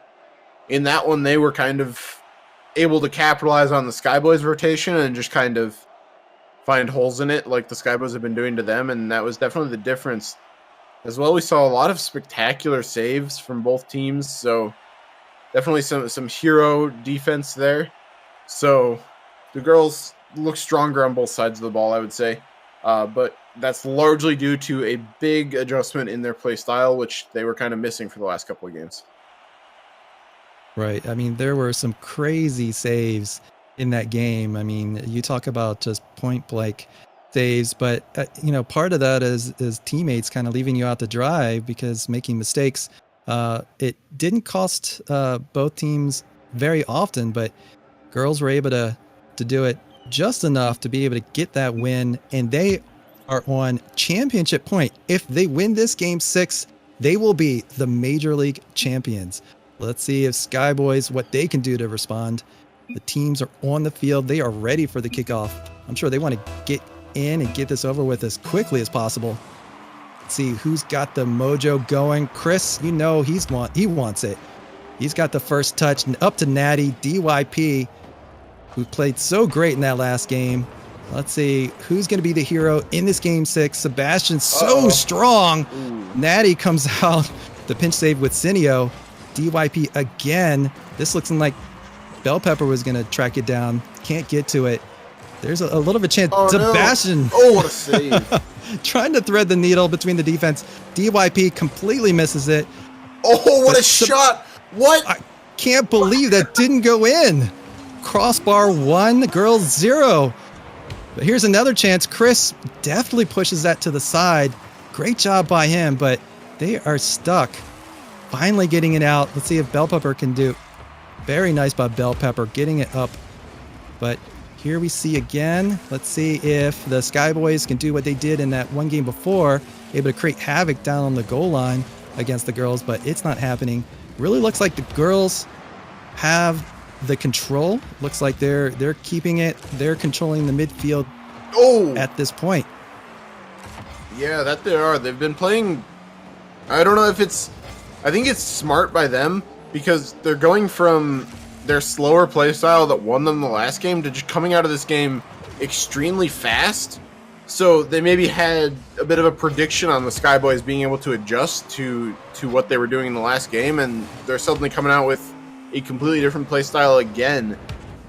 in that one, they were kind of able to capitalize on the Sky Boys rotation and just kind of find holes in it like the Sky Boys have been doing to them, and that was definitely the difference. As well, we saw a lot of spectacular saves from both teams, so definitely some hero defense there. So the girls look stronger on both sides of the ball, I would say. But that's largely due to a big adjustment in their play style, which they were kind of missing for the last couple of games. Right. I mean, there were some crazy saves in that game. I mean, you talk about just point blank saves, but part of that is teammates kind of leaving you out to dry because making mistakes. It didn't cost both teams very often, but girls were able to do it just enough to be able to get that win, and they are on championship point. If they win this game 6, they will be the Major League champions. Let's see if Sky Boys, what they can do to respond. The teams are on the field. They are ready for the kickoff. I'm sure they want to get in and get this over with as quickly as possible. Let's see who's got the mojo going. Chris, he wants it. He's got the first touch, up to Natty. DYP, who played so great in that last game. Let's see who's going to be the hero in this game 6. Sebastian's so strong. Ooh. Natty comes out. The pinch save with Cineo. DYP again. This looks like Bell Pepper was going to track it down. Can't get to it. There's a little bit of chance. Oh, Sebastian. No. Oh, what a save. Trying to thread the needle between the defense. DYP completely misses it. Oh, what a shot. What? I can't believe that didn't go in. Crossbar 1, girls 0. But here's another chance. Chris definitely pushes that to the side. Great job by him, but they are stuck. Finally getting it out. Let's see if Bell Pepper can do. Very nice by Bell Pepper getting it up. But here we see again. Let's see if the Sky Boys can do what they did in that one game before, able to create havoc down on the goal line against the girls, but it's not happening. Really looks like the girls have the control. Looks like they're keeping it. They're controlling the midfield at this point. Yeah, that they are. They've been playing. I don't know if it's. I think it's smart by them because they're going from their slower play style that won them the last game to just coming out of this game extremely fast. So they maybe had a bit of a prediction on the Sky Boys being able to adjust to what they were doing in the last game, and they're suddenly coming out with a completely different play style again,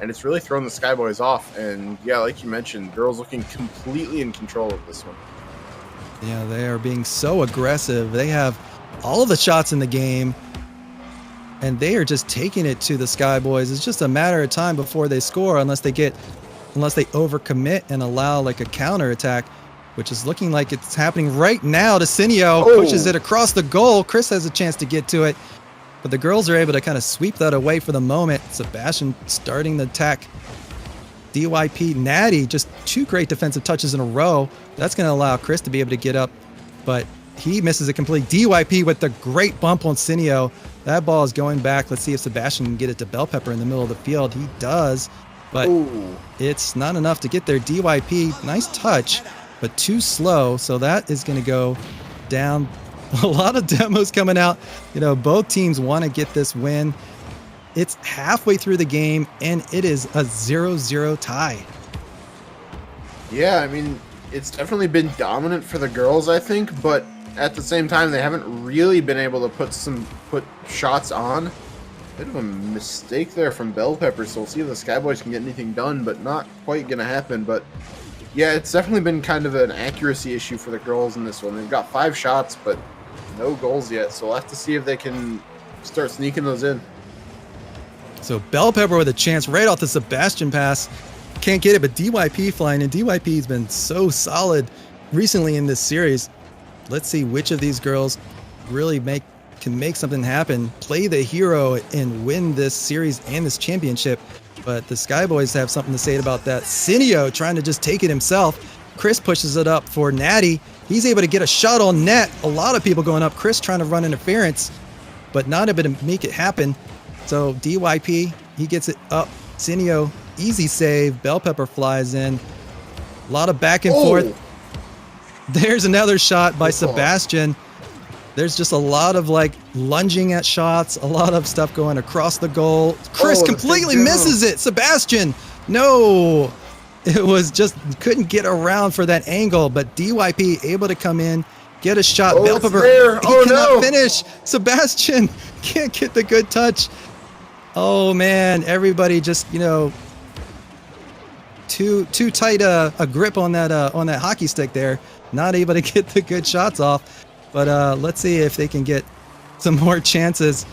and it's really thrown the Sky Boys off. And yeah, like you mentioned, girls looking completely in control of this one. Yeah, they are being so aggressive. They have all the shots in the game, and they are just taking it to the Sky Boys. It's just a matter of time before they score, unless they overcommit and allow like a counter attack, which is looking like it's happening right now to Cineo. Pushes it across the goal. Chris has a chance to get to it, but the girls are able to kind of sweep that away for the moment. Sebastian starting the attack. DYP, Natty, just 2 great defensive touches in a row. That's going to allow Chris to be able to get up, but he misses it completely. DYP with the great bump on Cineo. That ball is going back. Let's see if Sebastian can get it to Bell Pepper in the middle of the field. He does, but it's not enough to get there. DYP, nice touch, but too slow. So that is going to go down. A lot of demos coming out. Both teams want to get this win. It's halfway through the game, and it is a 0-0 tie. Yeah, I mean, it's definitely been dominant for the girls, I think, but at the same time, they haven't really been able to put shots on. Bit of a mistake there from Bell Pepper, so we'll see if the Sky Boys can get anything done, but not quite going to happen. But Yeah, it's definitely been kind of an accuracy issue for the girls in this one. They've got 5 shots, but no goals yet. So we'll have to see if they can start sneaking those in. So Bell Pepper with a chance right off the Sebastian pass. Can't get it, but DYP flying in. DYP's been so solid recently in this series. Let's see which of these girls really can make something happen, play the hero, and win this series and this championship. But the Skyboys have something to say about that. Cineo trying to just take it himself. Chris pushes it up for Natty. He's able to get a shot on net. A lot of people going up. Chris trying to run interference, but not able to make it happen. So DYP, he gets it up. Cineo, easy save. Bell Pepper flies in. A lot of back and forth. There's another shot by Sebastian. There's just a lot of like lunging at shots, a lot of stuff going across the goal. Chris completely misses it. Sebastian, no. It was just, couldn't get around for that angle, but DYP able to come in, get a shot. Bell Pepper, he cannot finish. Sebastian can't get the good touch. Oh man, everybody just, you know, too tight a grip on that hockey stick there. Not able to get the good shots off. But let's see if they can get some more chances.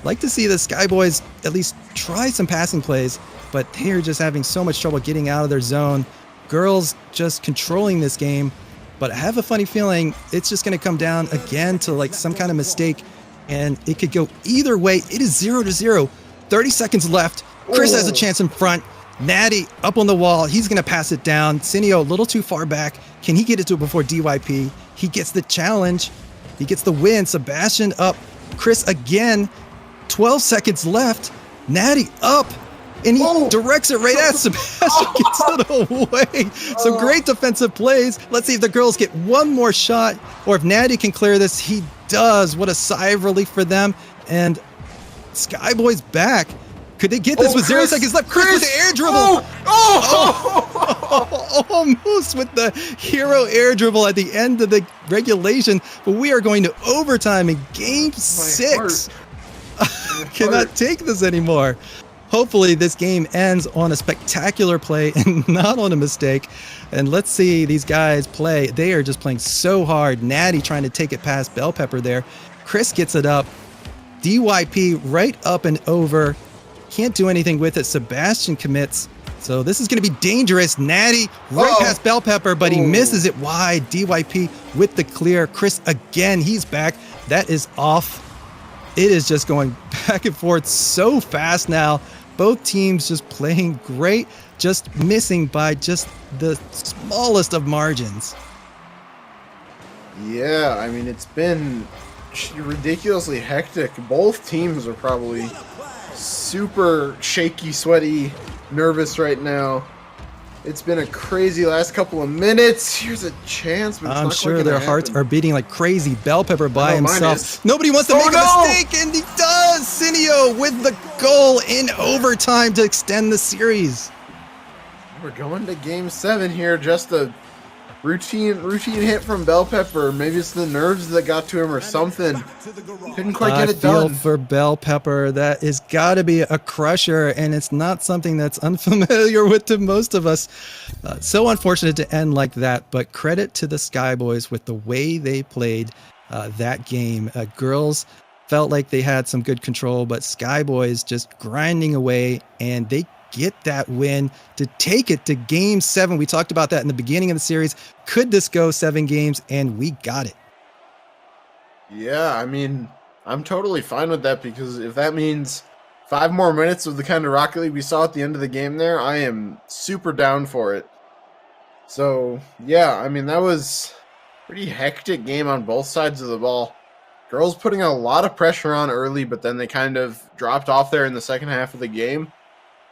Like to see the Skyboys at least try some passing plays, but they're just having so much trouble getting out of their zone. Girls just controlling this game, but I have a funny feeling it's just going to come down again to like some kind of mistake, and it could go either way. It is 0-0. 30 seconds left. Chris has a chance in front. Natty up on the wall. He's going to pass it down. Cineo a little too far back. Can he get it to it before DYP? He gets the challenge. He gets the win. Sebastian up. Chris again. 12 seconds left. Natty up. And he directs it right at Sebastian. Gets it away. Some great defensive plays. Let's see if the girls get one more shot, or if Natty can clear this. He does. What a sigh of relief for them. And Skyboys back. Could they get this with 0 seconds left? Chris with the air dribble. Almost with the hero air dribble at the end of the regulation. But we are going to overtime in game 6. Cannot take this anymore. Hopefully this game ends on a spectacular play and not on a mistake. And let's see these guys play. They are just playing so hard. Natty trying to take it past Bell Pepper there. Chris gets it up. DYP right up and over. Can't do anything with it. Sebastian commits. So this is going to be dangerous. Natty right past Bell Pepper, but he misses it wide. DYP with the clear. Chris again, he's back. That is off. It is just going back and forth so fast now. Both teams just playing great, just missing by just the smallest of margins. Yeah, I mean, it's been ridiculously hectic. Both teams are probably super shaky, sweaty, nervous right now. It's been a crazy last couple of minutes. Here's a chance, but I'm sure their hearts are beating like crazy. Bell Pepper by himself. Nobody wants to make a mistake, and he does. Cineo with the goal in overtime to extend the series. We're going to game 7 here. Just a routine hit from Bell Pepper. Maybe it's the nerves that got to him or something. Couldn't quite get it done. I feel for Bell Pepper. That is got to be a crusher, and it's not something that's unfamiliar with to most of us. So unfortunate to end like that, but credit to the Skyboys with the way they played that game. Girls felt like they had some good control, but Skyboys just grinding away, and they get that win to take it to game 7. We talked about that in the beginning of the series. Could this go 7 games? And we got it. Yeah, I mean, I'm totally fine with that, because if that means 5 more minutes of the kind of Rocket League we saw at the end of the game there, I am super down for it. So, yeah, I mean, that was a pretty hectic game on both sides of the ball. Girls putting a lot of pressure on early, but then they kind of dropped off there in the second half of the game.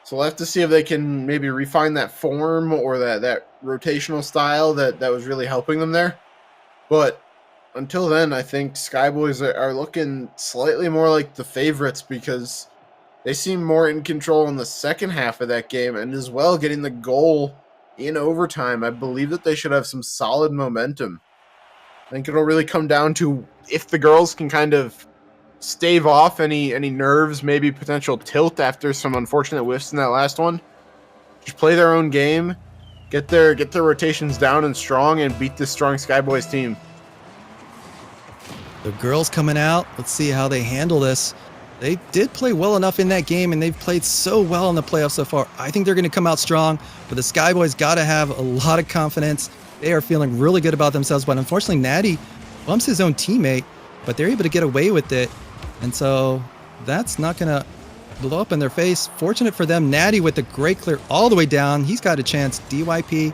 So we'll have to see if they can maybe refine that form or that rotational style that was really helping them there. But until then, I think Skyboys are looking slightly more like the favorites, because they seem more in control in the second half of that game, and as well getting the goal in overtime. I believe that they should have some solid momentum. I think it'll really come down to if the girls can kind of stave off any nerves, maybe potential tilt after some unfortunate whiffs in that last one. Just play their own game, get their rotations down and strong and beat this strong Skyboys team. The girls coming out. Let's see how they handle this. They did play well enough in that game, and they've played so well in the playoffs so far. I think they're going to come out strong, but the Skyboys got to have a lot of confidence. They are feeling really good about themselves, but unfortunately, Natty bumps his own teammate, but they're able to get away with it, and so that's not going to blow up in their face. Fortunate for them, Natty with the great clear all the way down. He's got a chance. DYP,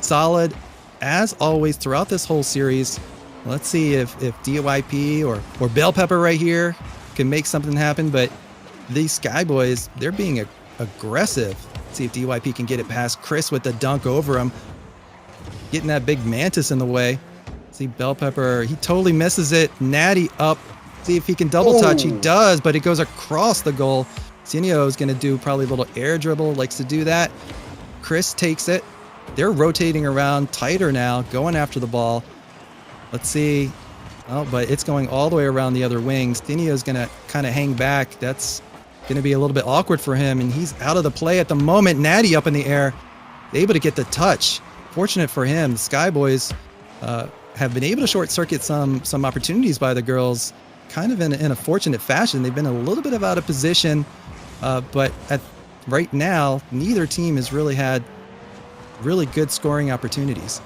solid, as always, throughout this whole series. Let's see if DYP or Bell Pepper right here can make something happen, but these Skyboys, they're being aggressive. Let's see if DYP can get it past Chris with the dunk over him, getting that big Mantis in the way. See Bell Pepper, he totally misses it. Natty up, see if he can double touch. He does, but it goes across the goal. Sinio is going to do probably a little air dribble, likes to do that. Chris takes it. They're rotating around tighter now, going after the ball. Let's see. Oh, but it's going all the way around the other wing. Stinio's going to kind of hang back. That's going to be a little bit awkward for him, and he's out of the play at the moment. Natty up in the air, able to get the touch. Fortunate for him, the Skyboys have been able to short circuit some opportunities by the girls, kind of in a fortunate fashion. They've been a little bit out of position, but right now, neither team has really had really good scoring opportunities.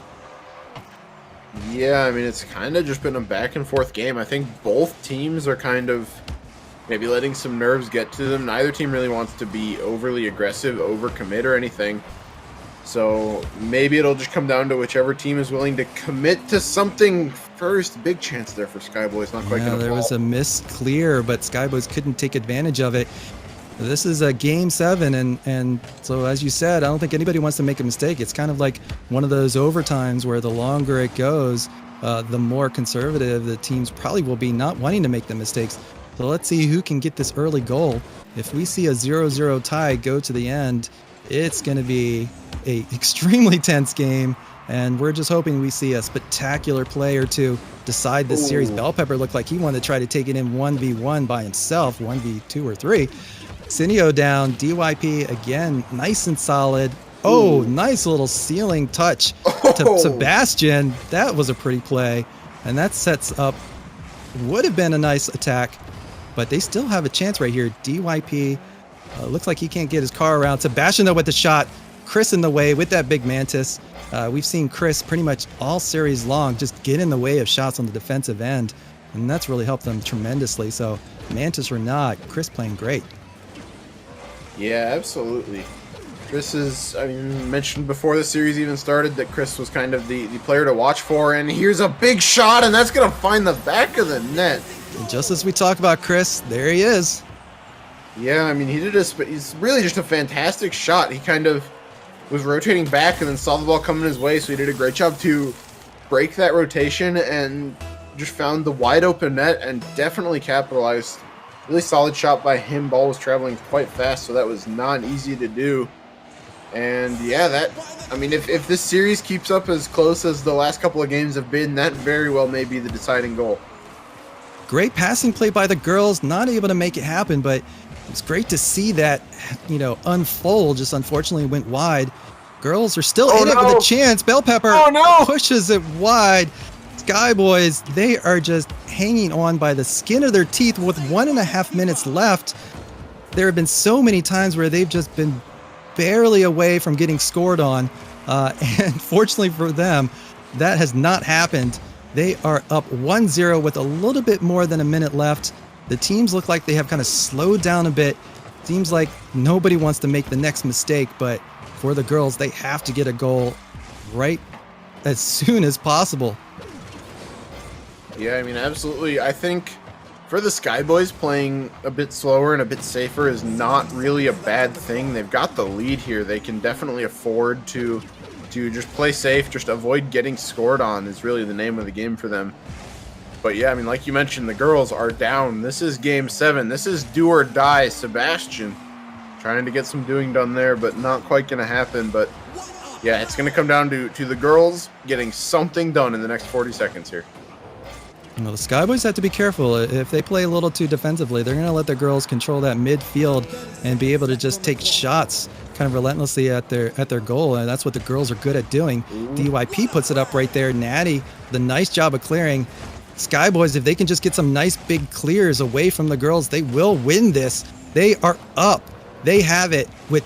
Yeah, I mean, it's kind of just been a back and forth game. I think both teams are kind of maybe letting some nerves get to them. Neither team really wants to be overly aggressive, overcommit or anything. So maybe it'll just come down to whichever team is willing to commit to something first. Big chance there for Skyboys, not quite going to there was a miss clear, but Skyboys couldn't take advantage of it. This is a game 7, and so as you said, I don't think anybody wants to make a mistake. It's kind of like one of those overtimes where the longer it goes, the more conservative the teams probably will be, not wanting to make the mistakes. So let's see who can get this early goal. If we see a 0-0 tie go to the end, it's going to be a extremely tense game, and we're just hoping we see a spectacular play or two decide this series. Bell Pepper looked like he wanted to try to take it in 1v1 by himself, 1v2 or 3. Sinio down, DYP again, nice and solid. Oh, nice little ceiling touch to Sebastian. That was a pretty play, and that sets up, would have been a nice attack, but they still have a chance right here. DYP looks like he can't get his car around. Sebastian though with the shot. Chris in the way with that big Mantis. We've seen Chris pretty much all series long just get in the way of shots on the defensive end, and that's really helped them tremendously. So Mantis or not, Chris playing great. Yeah, absolutely. Chris is, I mean, mentioned before the series even started that Chris was kind of the player to watch for, and here's a big shot, and that's going to find the back of the net. And just as we talk about Chris, there he is. Yeah, I mean, he's really just a fantastic shot. He kind of was rotating back and then saw the ball coming his way, so he did a great job to break that rotation and just found the wide open net and definitely capitalized. Really solid shot by him. Ball was traveling quite fast, so that was not easy to do. And yeah, I mean, if this series keeps up as close as the last couple of games have been, that very well may be the deciding goal. Great passing play by the girls, not able to make it happen, but it's great to see that, unfold. Just unfortunately went wide. Girls are still in it with a chance. Bell Pepper pushes it wide. Skyboys, they are just hanging on by the skin of their teeth with 1.5 minutes left. There have been so many times where they've just been barely away from getting scored on. And fortunately for them, that has not happened. They are up 1-0 with a little bit more than a minute left. The teams look like they have kind of slowed down a bit. Seems like nobody wants to make the next mistake, but for the girls, they have to get a goal right as soon as possible. Yeah, I mean, absolutely. I think for the Skyboys, playing a bit slower and a bit safer is not really a bad thing. They've got the lead here. They can definitely afford to just play safe, just avoid getting scored on is really the name of the game for them. But yeah, I mean, like you mentioned, the girls are down. This is game 7. This is do or die. Sebastian trying to get some doing done there, but not quite going to happen. But yeah, it's going to come down to the girls getting something done in the next 40 seconds here. The Skyboys have to be careful. If they play a little too defensively, they're going to let the girls control that midfield and be able to just take shots kind of relentlessly at their goal, and that's what the girls are good at doing. DYP puts it up right there. Natty, the nice job of clearing. Skyboys, if they can just get some nice big clears away from the girls, they will win this. They are up. They have it with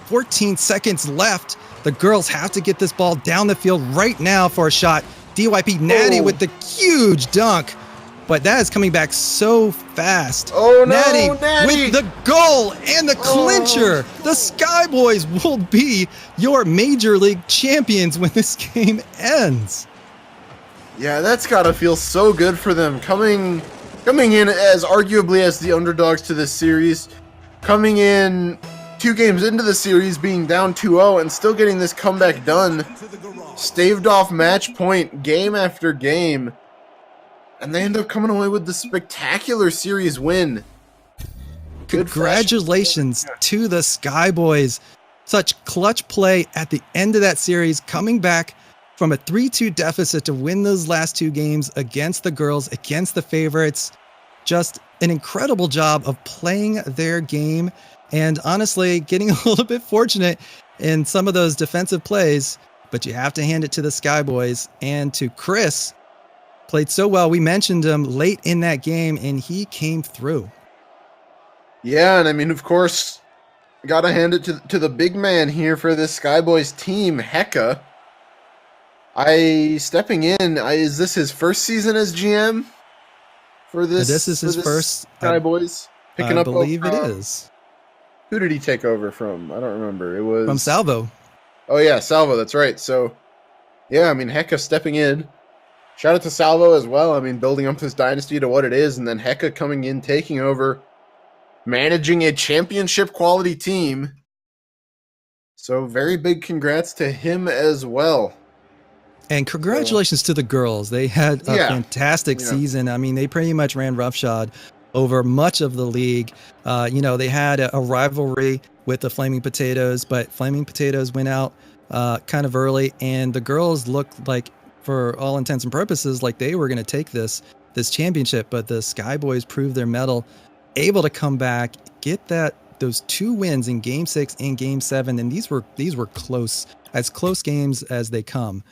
14 seconds left. The girls have to get this ball down the field right now for a shot. DYP Natty with the huge dunk. But that is coming back so fast. Oh no, Natty Natty with the goal and the clincher. The Skyboys will be your Major League champions when this game ends. Yeah, that's gotta feel so good for them. Coming in as arguably as the underdogs to this series. Coming in 2 games into the series being down 2-0 and still getting this comeback done. Staved off match point game after game. And they end up coming away with the spectacular series win. Congratulations to the Skyboys. Such clutch play at the end of that series, coming back from a 3-2 deficit to win those last 2 games against the girls, against the favorites. Just an incredible job of playing their game and honestly getting a little bit fortunate in some of those defensive plays. But you have to hand it to the Skyboys and to Chris. Played so well. We mentioned him late in that game, and he came through. Yeah, and I mean, of course, gotta hand it to the big man here for this Skyboys team, Hecka. Stepping in, is this his first season as GM? For this, this is his first Skyboys? I believe it is. Who did he take over from? I don't remember. It was... From Salvo. Oh, yeah, Salvo, that's right. So, yeah, I mean, Hecka stepping in. Shout out to Salvo as well. I mean, building up this dynasty to what it is, and then Hecka coming in, taking over, managing a championship quality team. So very big congrats to him as well. And congratulations to the girls. They had a fantastic season. I mean, they pretty much ran roughshod over much of the league. They had a rivalry with the Flaming Potatoes, but Flaming Potatoes went out kind of early, and the girls looked like, for all intents and purposes, like they were going to take this championship, but the Skyboys proved their mettle, able to come back, get those 2 wins in Game 6 and Game 7, and these were close games as they come.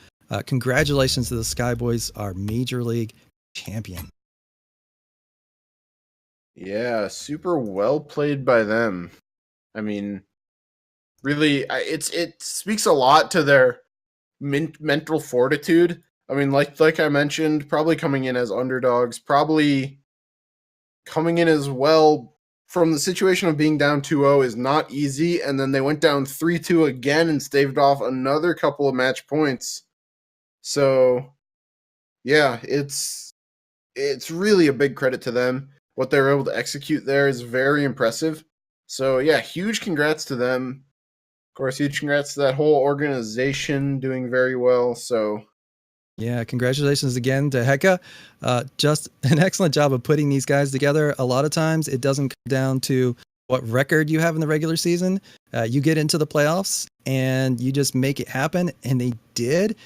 Congratulations to the Skyboys, our Major League champion. Yeah, super well played by them. I mean, really, it speaks a lot to their mental fortitude. I mean, like I mentioned, probably coming in as underdogs, probably coming in as well from the situation of being down 2-0 is not easy, and then they went down 3-2 again and staved off another couple of match points. So, yeah, it's really a big credit to them. What they were able to execute there is very impressive. So, yeah, huge congrats to them. Of course, huge congrats to that whole organization doing very well. So, yeah, congratulations again to Hecka. Just an excellent job of putting these guys together. A lot of times it doesn't come down to what record you have in the regular season. You get into the playoffs and you just make it happen, and they did.